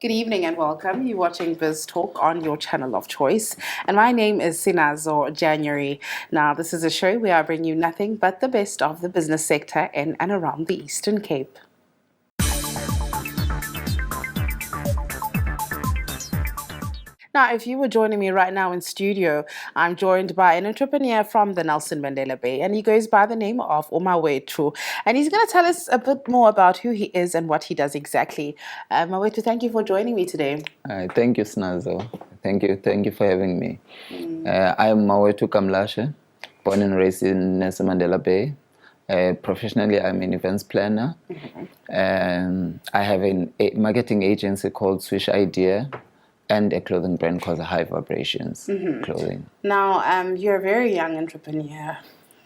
Good evening and welcome. You're watching Bizz Talk on your channel of choice. And my name is Sinazo January. Now, this is a show where I bring you nothing but the best of the business sector in and around the Eastern Cape. Now, if you were joining me right now in studio, I'm joined by an entrepreneur from the Nelson Mandela Bay, and he goes by the name of Umawetu. And he's going to tell us a bit more about who he is and what he does exactly. Mawetu, thank you for joining me today. Thank you, Snazo. Thank you for having me. I am Mawetu Kamlashe, born and raised in Nelson Mandela Bay. Professionally, I'm an events planner. I have a marketing agency called Swish Idea, and a clothing brand called High Vibrations Clothing. Now, you're a very young entrepreneur.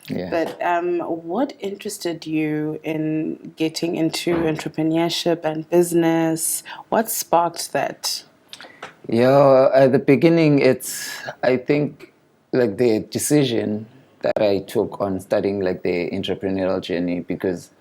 Yeah. But what interested you in getting into entrepreneurship and business? What sparked that? Yeah, at the beginning, I think, like the decision that I took on starting like the entrepreneurial journey, because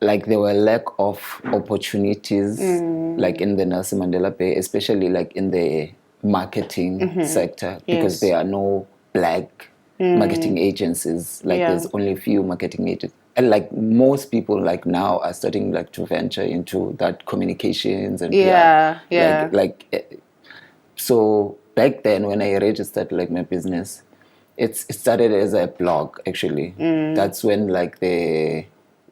like there were lack of opportunities like in the Nelson Mandela Bay, especially like in the marketing sector, because there are no black marketing agencies. Like there's only a few marketing agents. And like most people like now are starting like to venture into that communications and so back then when I registered like my business, it started as a blog actually. That's when like the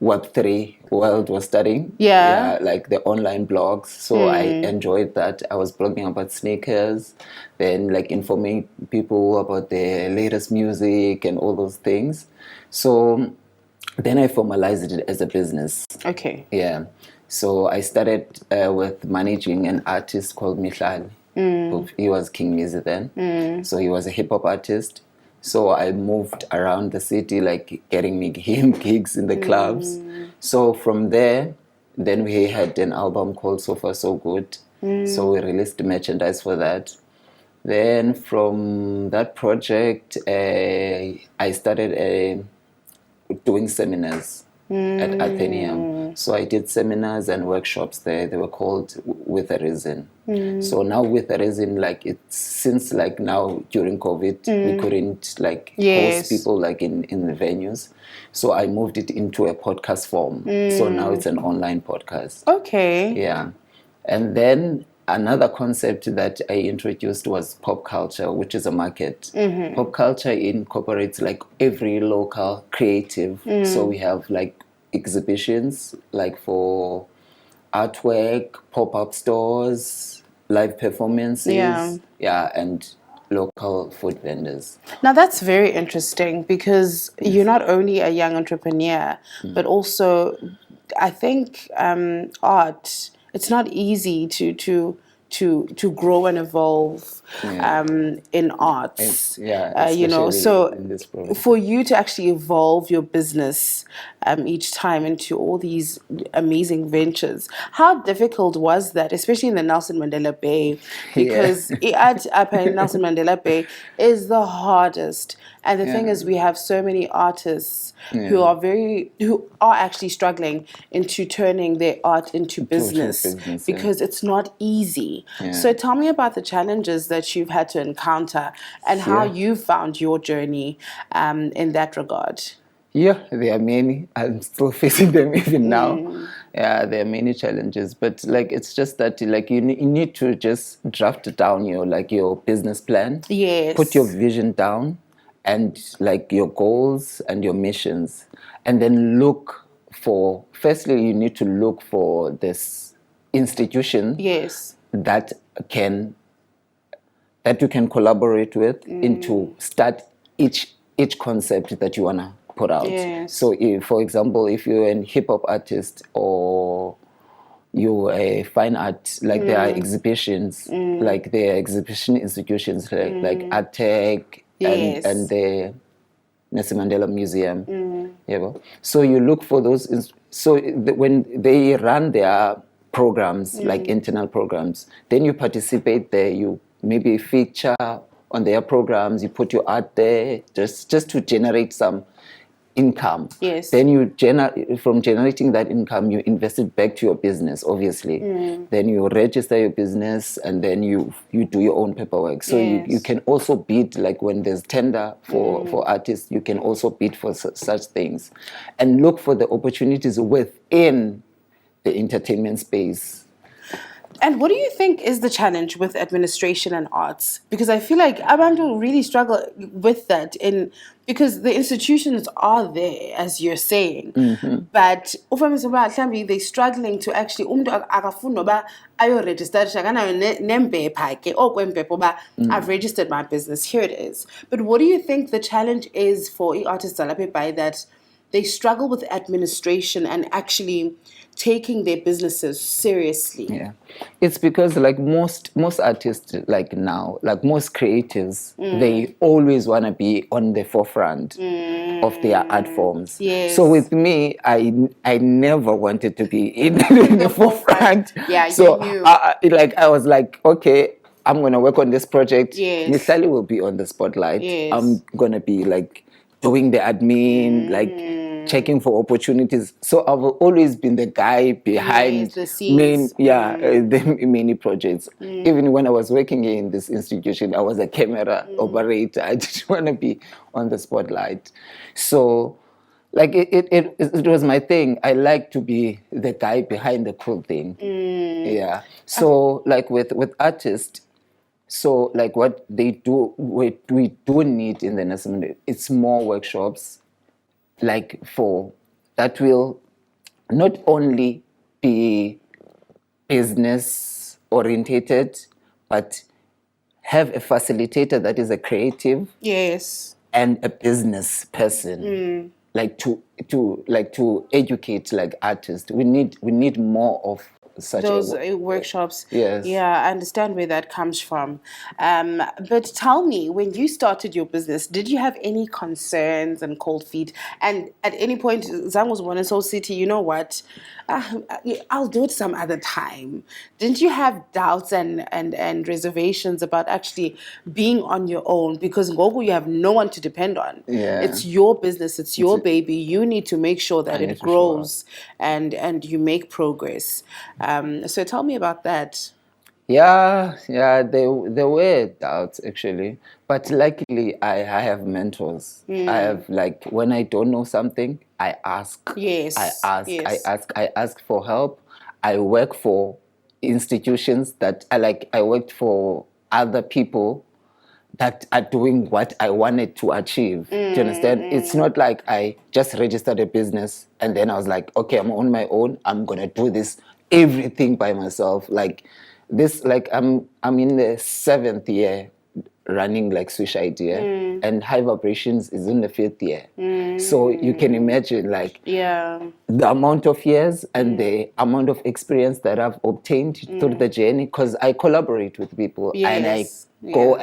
Web3 world was starting. Like the online blogs. So I enjoyed that. I was blogging about sneakers, then like informing people about the latest music and all those things. So then I formalized it as a business. Okay. Yeah. So I started with managing an artist called Mihlali. He was King Mizi then. So he was a hip hop artist. So I moved around the city, like getting him gigs in the clubs. So from there, then we had an album called So Far So Good. So we released merchandise for that. Then from that project, I started doing seminars at Athenaeum. So I did seminars and workshops there. They were called With a Reason. So now With a Reason, like it's since like now during COVID, we couldn't like host people like in the venues. So I moved it into a podcast form. So now it's an online podcast. Okay. Yeah. And then another concept that I introduced was pop culture, which is a market. Pop culture incorporates like every local creative. So we have like exhibitions like for artwork, pop-up stores, live performances, and local food vendors. Now that's very interesting because you're not only a young entrepreneur, but also I think art, it's not easy to grow and evolve in arts. So for you to actually evolve your business each time into all these amazing ventures, how difficult was that, especially in the Nelson Mandela Bay? Because at Nelson Mandela Bay is the hardest. And the thing is, we have so many artists who are actually struggling into turning their art into business because it's not easy. So tell me about the challenges that you've had to encounter and how you found your journey in that regard. Yeah, there are many. I'm still facing them even now. Yeah, there are many challenges, but like it's just that like you need to just draft down your business plan. Yes. Put your vision down and like your goals and your missions, and then firstly you need to look for this institution that you can collaborate with into start each concept that you wanna put out. So for example, if you're a hip-hop artist or you're a fine art, like there are exhibitions, like there are exhibition institutions like ArtTech and the Nelson Mandela Museum. So you look for those. When they run their programs, like internal programs, then you participate there. You maybe feature on their programs. You put your art there just to generate some income. Yes. Then from generating that income, you invest it back to your business, obviously. Then you register your business, and then you do your own paperwork. So you can also bid, like when there's tender for artists, you can also bid for such things, and look for the opportunities within the entertainment space. And what do you think is the challenge with administration and arts? Because I feel like abantu really struggle with that because the institutions are there, as you're saying. But they're struggling to actually I've registered my business, here it is. But what do you think the challenge is for artists that they struggle with administration and actually taking their businesses seriously? Yeah, it's because like most artists, like now, like most creatives, they always want to be on the forefront of their art forms. Yes. So with me, I never wanted to be in the forefront. Yeah, so you knew. I was like, okay, I'm gonna work on this project. Yes. Mihlali will be on the spotlight. Yes. I'm gonna be like doing the admin, like checking for opportunities. So I've always been the guy behind the scenes. the many projects. Even when I was working in this institution, I was a camera operator. I didn't want to be on the spotlight. So like it was my thing. I like to be the guy behind the cool thing. Yeah. So like with artists, so like what they do, what we do need in the Nelson, it's more workshops, like for that will not only be business orientated, but have a facilitator that is a creative, Yes, and a business person, like to educate like artists. We need more of such those workshops. Yes. Yeah, I understand where that comes from. But tell me, when you started your business, did you have any concerns and cold feet? And at any point, Zang was one in Soul City, you know what? I'll do it some other time. Didn't you have doubts and reservations about actually being on your own? Because Ngoku, you have no one to depend on. Yeah. It's your business, it's your baby. You need to make sure that it grows and you make progress. So tell me about that. Yeah, there were doubts actually, but luckily I have mentors. I have, like, when I don't know something, I ask. Yes. I ask for help. I work for institutions that I worked for other people that are doing what I wanted to achieve. Do you understand? It's not like I just registered a business and then I was like, okay, I'm on my own. I'm gonna do this everything by myself. Like this, like I'm in the 7th year running like Swish Idea, and High Vibrations is in the 5th year. So you can imagine, like, the amount of years and the amount of experience that I've obtained through the journey, because I collaborate with people and I go,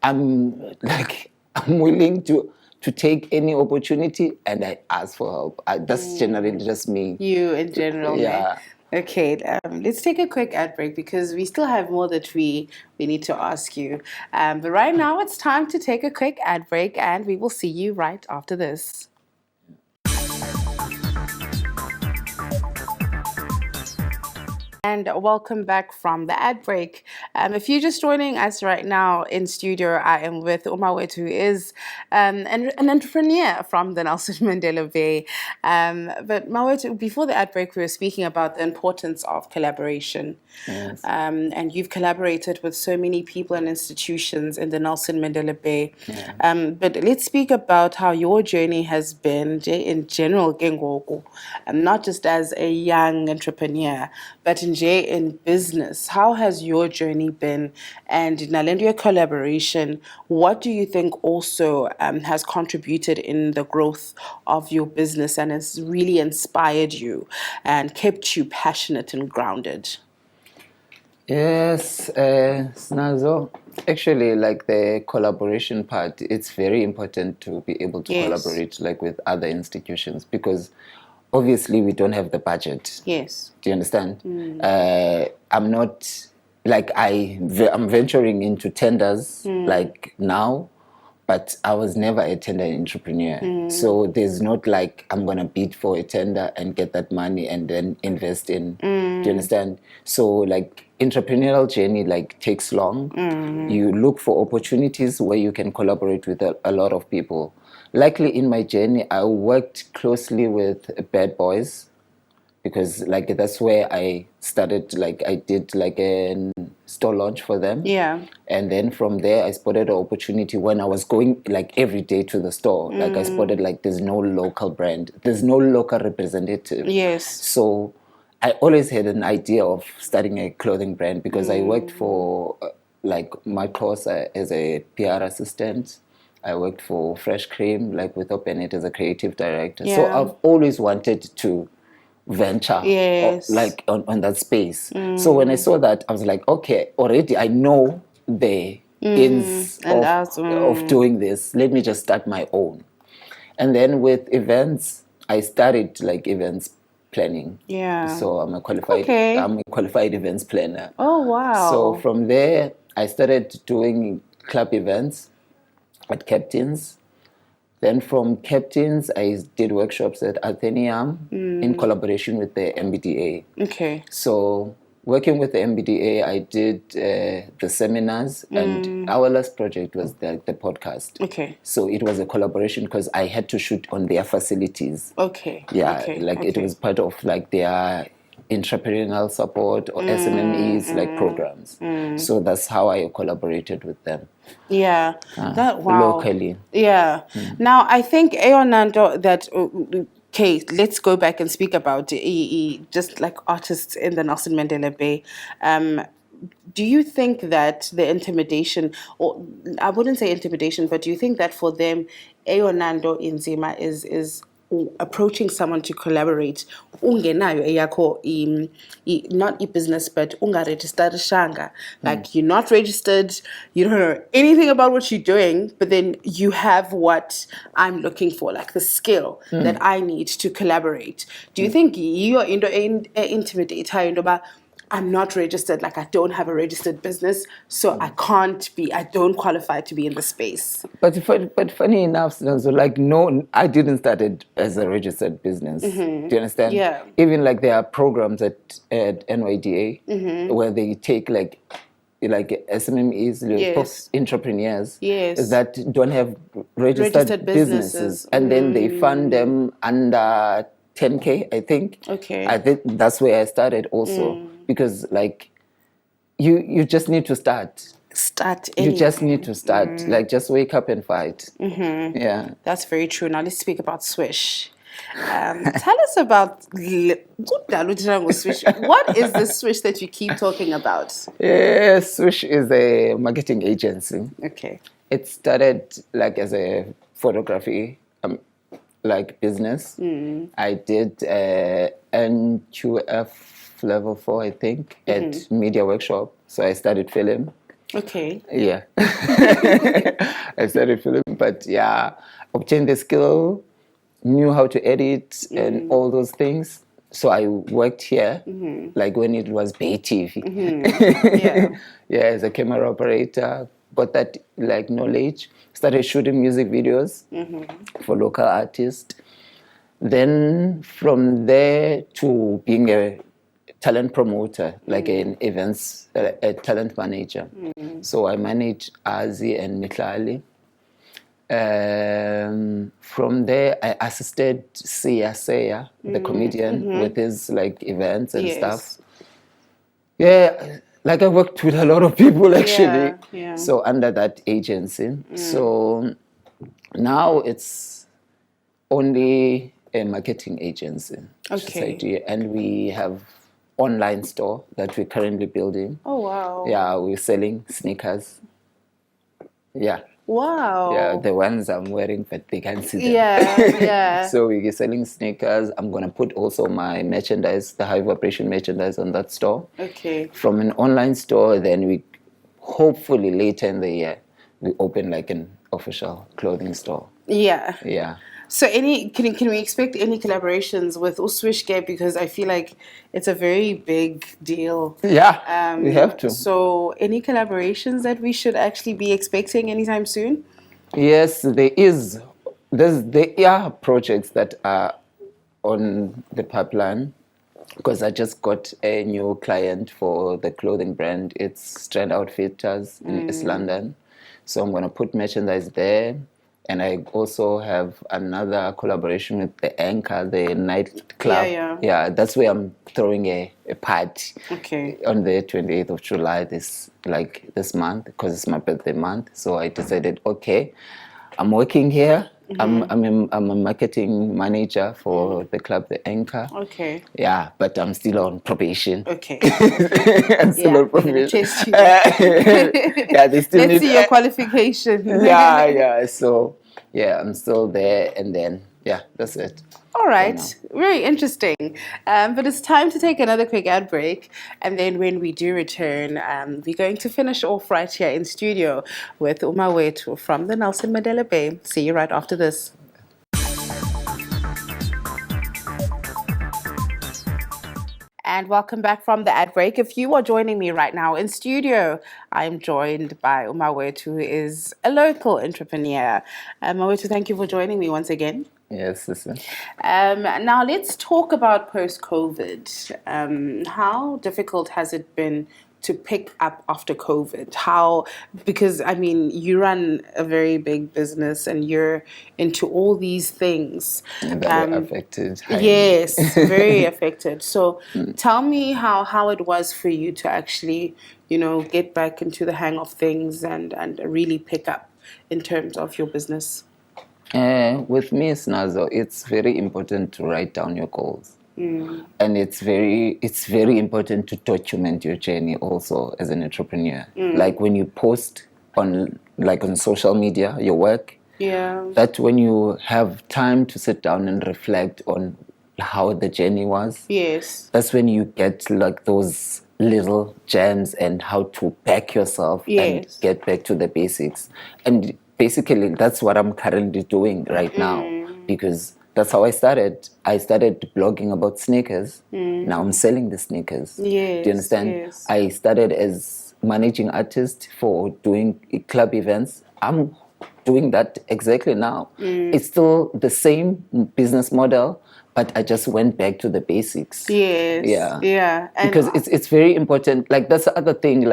I'm willing to take any opportunity, and I ask for help. That's generally just me. You in general, yeah. Okay, let's take a quick ad break because we still have more that we need to ask you. But right now it's time to take a quick ad break, and we will see you right after this. And welcome back from the ad break. If you're just joining us right now in studio, I am with Umawet, who is an entrepreneur from the Nelson Mandela Bay. But Mawet, before the ad break, we were speaking about the importance of collaboration. Yes. And you've collaborated with so many people and institutions in the Nelson Mandela Bay. Yeah. But let's speak about how your journey has been in general, not just as a young entrepreneur, but in business. How has your journey been? And in Nalendia collaboration, what do you think also has contributed in the growth of your business and has really inspired you and kept you passionate and grounded? Yes, Snazo. Actually, like the collaboration part, it's very important to be able to collaborate like with other institutions, because obviously we don't have the budget. Yes. Do you understand? I'm not like I'm venturing into tenders like now, but I was never a tender entrepreneur. So there's not like I'm gonna bid for a tender and get that money and then invest in. Do you understand? So like entrepreneurial journey like takes long. You look for opportunities where you can collaborate with a lot of people. Likely in my journey, I worked closely with bad boys, because like that's where I started. Like I did like a store launch for them. Yeah. And then from there I spotted an opportunity when I was going like every day to the store. Like I spotted like there's no local brand, there's no local representative. Yes. So I always had an idea of starting a clothing brand, because I worked for like my course as a PR assistant. I worked for Fresh Cream, like with Openet as a creative director. So Yeah. I've always wanted to venture Yes. like on that space. So when I saw that, I was like, okay, already I know the ins And of, outs, of doing this. Let me just start my own. And then with events, I started like events planning. Yeah. So I'm a qualified events planner. Oh, wow. So from there, I started doing club events at Captain's. Then from Captain's, I did workshops at Athenaeum in collaboration with the MBDA. Okay. So working with the MBDA, I did the seminars, and our last project was the podcast. Okay. So it was a collaboration because I had to shoot on their facilities. Okay. Yeah, Okay. like it was part of like their entrepreneurial support or SMMEs like programs. So that's how I collaborated with them. Yeah. Wow. Locally. Yeah. Now I think Eonando that okay, let's go back and speak about just like artists in the Nelson Mandela Bay. Do you think that the intimidation, or I wouldn't say intimidation, but do you think that for them, Eonando Inzima is approaching someone to collaborate, ungenayo eyakho not business, but ungaregistered shanga, like you're not registered, you don't know anything about what you're doing, but then you have what I'm looking for, like the skill that I need to collaborate. Do you think you're intimidate about, I'm not registered, like I don't have a registered business, so I don't qualify to be in the space? But funny enough, so like no, I didn't start it as a registered business. Do you understand? Yeah. Even like there are programs at NYDA where they take like SMMEs, Yes. entrepreneurs Yes. that don't have registered businesses, and then they fund them under 10K, I think. Okay. I think that's where I started also, because like you just need to start. You just need to start. Like just wake up and fight. Yeah. That's very true. Now let's speak about Swish. Tell us about Swish. What is the Swish that you keep talking about? Yeah, Swish is a marketing agency. Okay. It started like as a photography like business. I did NQF level 4, I think, at Media Workshop. So I studied film. Okay. Yeah. I studied film, but yeah, obtained the skill, knew how to edit and all those things. So I worked here, like when it was Bay TV. Yeah. Yeah, as a camera operator, got that like knowledge, started shooting music videos for local artists. Then from there to being a talent promoter, like an events, a talent manager. So I managed Azi and Mitlali. From there, I assisted Sia, the comedian, with his like events and stuff. Yeah, like I worked with a lot of people actually. Yeah. So under that agency. So now it's only a marketing agency. Okay. And we have online store that we're currently building. Oh, wow. Yeah, we're selling sneakers. Yeah. Wow. Yeah, the ones I'm wearing, but they can't see them. Yeah. So we're selling sneakers. I'm going to put also my merchandise, the high vibration merchandise on that store. Okay. From an online store, then we hopefully later in the year, we open like an official clothing store. Yeah. Yeah. So can we expect any collaborations with Uswishke, because I feel like it's a very big deal. Yeah, we have to. So any collaborations that we should actually be expecting anytime soon? Yes, there are projects that are on the pipeline because I just got a new client for the clothing brand. It's Strand Outfitters in East London. So I'm going to put merchandise there. And I also have another collaboration with the Anchor, the nightclub. Yeah. That's where I'm throwing a party Okay. on the 28th of July this month because it's my birthday month. So I decided, okay, I'm working here. I'm a marketing manager for the club, the Anchor. Okay. Yeah, but I'm still on probation. Okay. I'm still on They're gonna probation. test you. Yeah, they still Let's need. see your qualification. Yeah. So yeah, I'm still there, and then yeah, that's it. All for right, now. very interesting. But it's time to take another quick ad break. And then when we do return, we're going to finish off right here in studio with Umawetu from the Nelson Mandela Bay. See you right after this. And welcome back from the ad break. If you are joining me right now in studio, I'm joined by Umawetu, who is a local entrepreneur. Umawetu, thank you for joining me once again. Yes, listen. Now let's talk about post-COVID. How difficult has it been to pick up after COVID? Because I mean, you run a very big business and you're into all these things. That were affected. highly. Yes, very affected. So tell me how it was for you to actually, get back into the hang of things and really pick up in terms of your business. With me, Snazo, it's very important to write down your goals. And it's very important to document your journey also as an entrepreneur. Like when you post on social media, your work, that when you have time to sit down and reflect on how the journey was, Yes. that's when you get like those little gems and how to back yourself and Yes. get back to the basics. And basically, that's what I'm currently doing right now because that's how I started. I started blogging about sneakers. Now I'm selling the sneakers. Yes. Do you understand? Yes. I started as managing artist for doing club events. I'm doing that exactly now. It's still the same business model, but I just went back to the basics. Yes. Yeah. And Because it's very important. Like that's the other thing.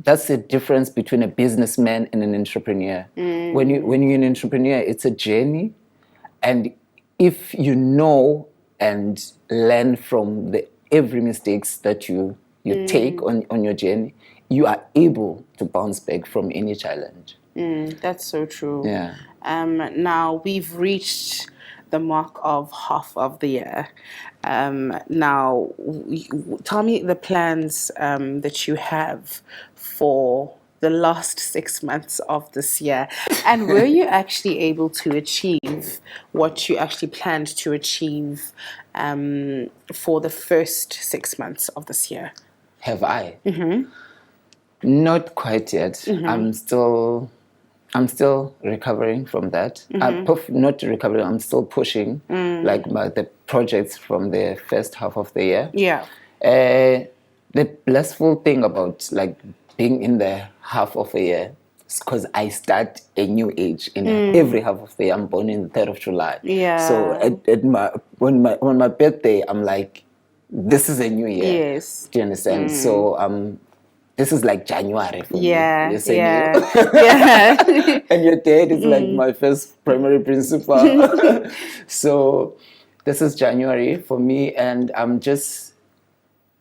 That's the difference between a businessman and an entrepreneur. When you're an entrepreneur, it's a journey, and if you know and learn from every mistakes that you take on your journey, you are able to bounce back from any challenge. that's so true. Yeah. Now we've reached the mark of half of the year. Now, tell me the plans that you have for the last 6 months of this year. And were you actually able to achieve what you actually planned to achieve for the first 6 months of this year? Have I? Not quite yet. I'm still recovering from that. Not recovering. I'm still pushing, the projects from the first half of the year. Yeah. The blissful thing about being in the half of a year is because I start a new age in every half of the year. I'm born in the 3rd of July. Yeah. So on my birthday, I'm like, this is a new year. Yes. Do you understand? So this is like January for me. Yeah. You're saying Yeah. and your dad is like my first primary principal. So this is January for me, and I'm just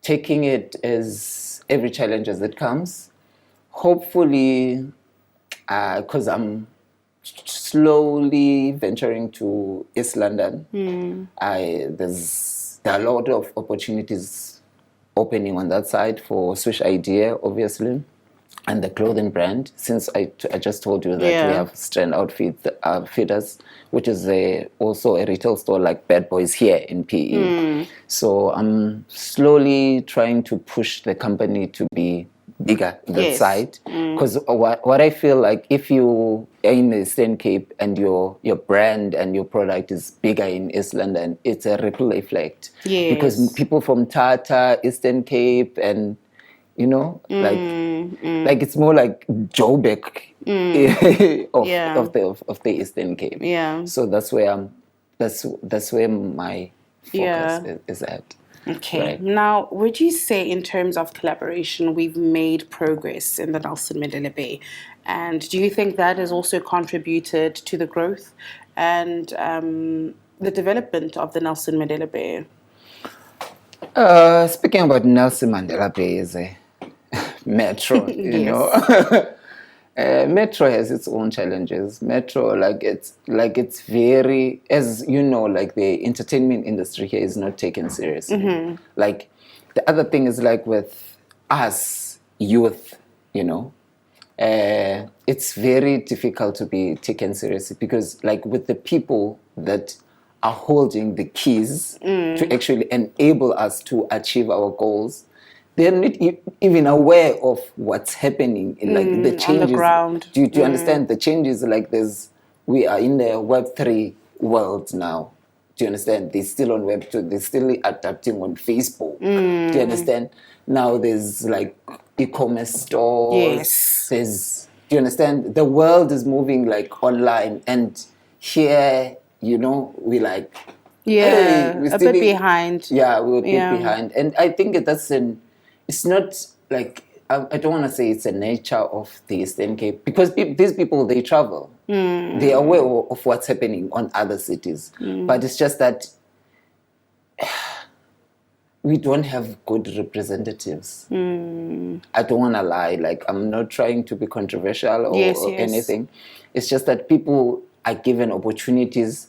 taking it as every challenge as it comes. Hopefully, because I'm slowly venturing to East London, there are a lot of opportunities opening on that side for Swish Idea, obviously, and the clothing brand. Since I just told you that we have Strand Outfitters, which is also a retail store like Bad Boys here in PE. So I'm slowly trying to push the company to be bigger that side, because what I feel like, if you are in the Eastern Cape and your brand and your product is bigger in East London, it's a ripple effect. Because people from Tata, Eastern Cape, and like it's more like Joburg of the Eastern Cape. Yeah. So that's where my focus Yeah. is at. Okay. Right. Now, would you say in terms of collaboration, we've made progress in the Nelson Mandela Bay? And do you think that has also contributed to the growth and the development of the Nelson Mandela Bay? Speaking about Nelson Mandela Bay is a metro, Yes. Metro has its own challenges. Metro, it's very, as you know, like the entertainment industry here is not taken seriously. Like the other thing is like with us youth, it's very difficult to be taken seriously because like with the people that are holding the keys to actually enable us to achieve our goals, they're not even aware of what's happening in like the changes on the ground. Do you understand the changes? Like we are in the Web3 world now. Do you understand? They're still on Web2. They're still adapting on Facebook. Do you understand? Now there's like e-commerce stores. Yes. Do you understand? The world is moving like online, and here, we like, Yeah, hey, we're a still bit behind. Yeah, we're a bit Yeah. behind, and I think it's not like I don't want to say it's a nature of the Eastern Cape because these people they travel, they are aware of what's happening on other cities, but it's just that we don't have good representatives. I don't want to lie. Like, I'm not trying to be controversial or anything. It's just that people are given opportunities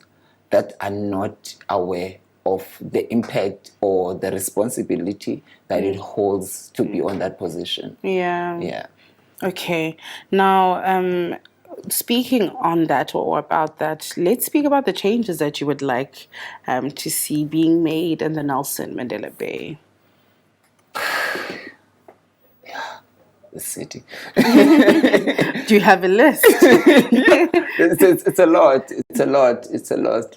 that are not aware of the impact or the responsibility that it holds to be on that position. Yeah. Yeah. Okay. Now, speaking on that or about that, let's speak about the changes that you would like to see being made in the Nelson Mandela Bay. The city. Do you have a list? It's a lot. It's a lot.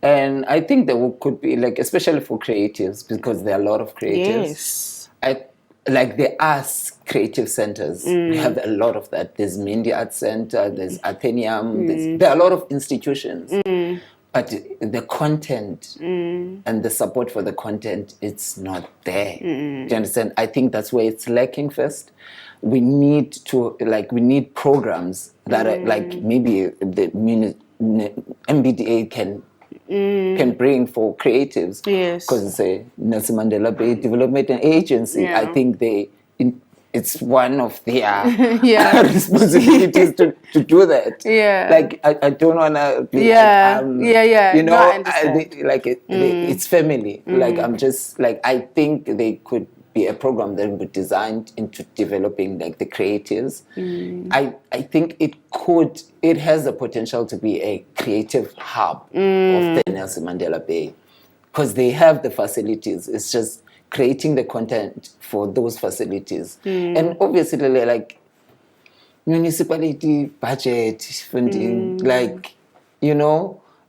And I think there could be, like, especially for creatives, because there are a lot of creatives. Yes. There are creative centers. We have a lot of that. There's Media Arts Center, there's Athenaeum, there are a lot of institutions. But the content and the support for the content, it's not there. Do you understand? I think that's where it's lacking first. We need programs that are like maybe the MBDA can bring for creatives. Yes. Because it's a Nelson Mandela Bay Development Agency. Yeah. I think it's one of their responsibilities to do that. Yeah. Like, I don't want to be You know, I understand. It's family. Like, I'm just like, I think they could be a program that would be designed into developing like the creatives. I think it has the potential to be a creative hub of the Nelson Mandela Bay because they have the facilities. It's just creating the content for those facilities. And obviously, like, municipality budget funding, like,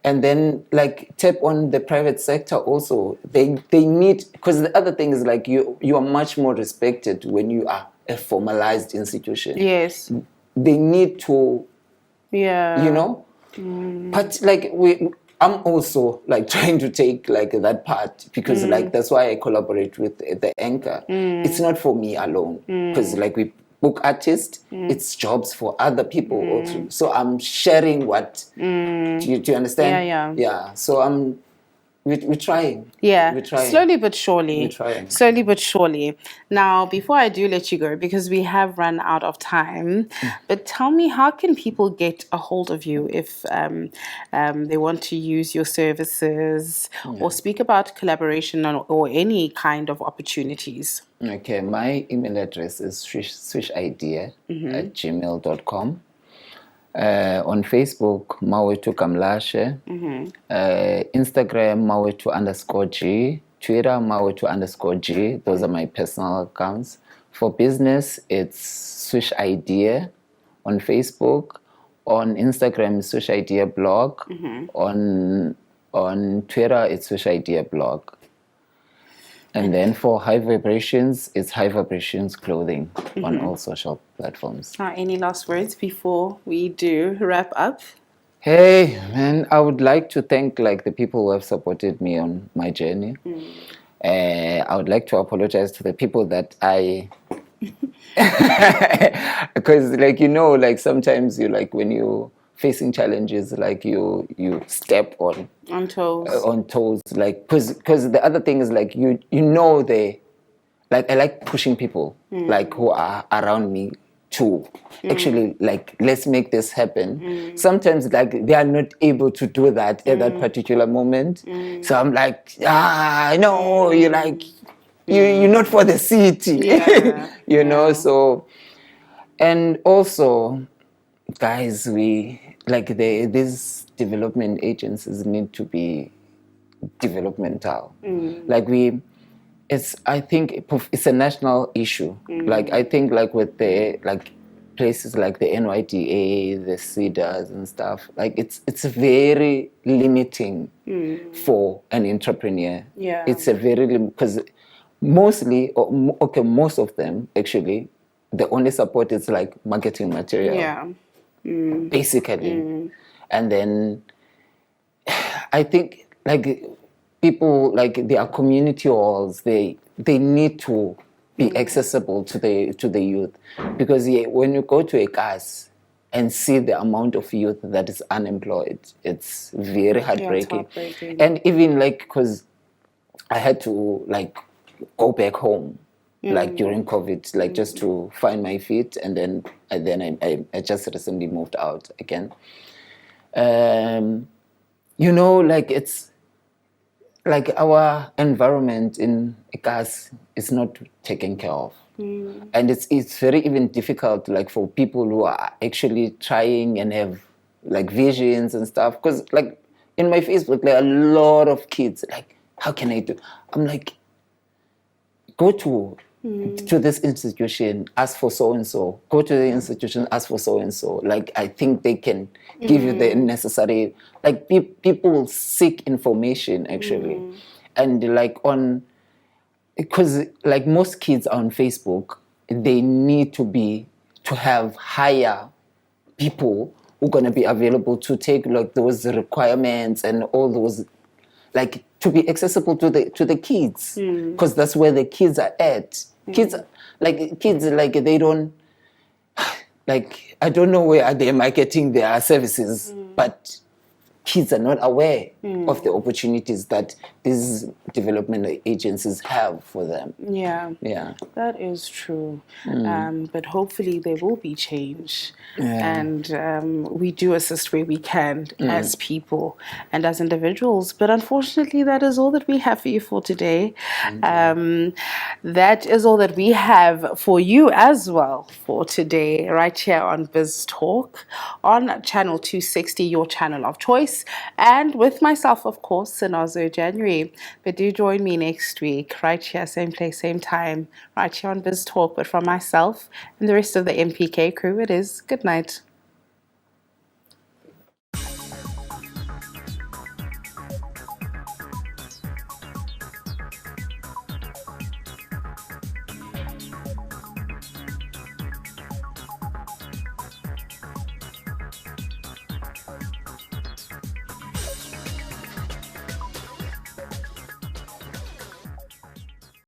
and then like tap on the private sector also. They need, because the other thing is like you are much more respected when you are a formalized institution. Yes. They need to, but like I'm also like trying to take like that part because like that's why I collaborate with the anchor. It's not for me alone because like we book artists, it's jobs for other people also. So I'm sharing what. Do you understand? Yeah. So we're trying. Yeah. We're trying. Slowly but surely. We're trying. Slowly but surely. Now, before I do let you go, because we have run out of time, but tell me, how can people get a hold of you if they want to use your services or speak about collaboration or any kind of opportunities? Okay, my email address is swishidea@gmail.com. On Facebook, Mawetu Kamlashe. Instagram, Mawetu_G. Twitter, Mawetu_G. Those are my personal accounts. For business, it's Swish Idea on Facebook. On Instagram, it's Swish Idea Blog. On Twitter, it's Swish Idea Blog. And then for High Vibrations, it's High Vibrations Clothing on all social platforms. Any last words before we do wrap up? Hey, man, I would like to thank like the people who have supported me on my journey. I would like to apologize to the people that I because like like sometimes you like when you facing challenges like you step on toes like because the other thing is like they like I like pushing people like who are around me to actually like let's make this happen. Sometimes like they are not able to do that at that particular moment, so I'm like no, you're like you're not for the city. So and also guys, we like these development agencies need to be developmental. Like I think it's a national issue. Like I think like with the like places like the NYDA, the CEDAs and stuff, like it's very limiting for an entrepreneur. It's a very because mostly most of them actually the only support is like marketing material. Basically. And then I think like people like their community halls, they need to be accessible to the youth, because when you go to a class and see the amount of youth that is unemployed, it's very heartbreaking. And even like because I had to like go back home like during COVID, like just to find my feet, and then I just recently moved out again. Like it's like our environment in gas is not taken care of. And it's very even difficult like for people who are actually trying and have like visions and stuff, because like in my Facebook there are a lot of kids like, how can I do? I'm like, go to this institution, ask for so and so. Go to the institution, ask for so and so. Like I think they can give you the necessary. Like people seek information actually, and like because like most kids on Facebook, they need to have higher people who are gonna be available to take like those requirements and all those, like to be accessible to the kids, because that's where the kids are at. Kids like they don't like, I don't know where they're marketing their services, but kids are not aware of the opportunities that these development agencies have for them. Yeah, that is true. But hopefully there will be change, and we do assist where we can as people and as individuals. But unfortunately, that is all that we have for you for today. That is all that we have for you as well for today, right here on Bizz Talk on Channel 260, your channel of choice, and with myself, of course, Sinazo January. But do join me next week, right here, same place, same time, right here on Bizz Talk. But from myself and the rest of the MPK crew, it is good night.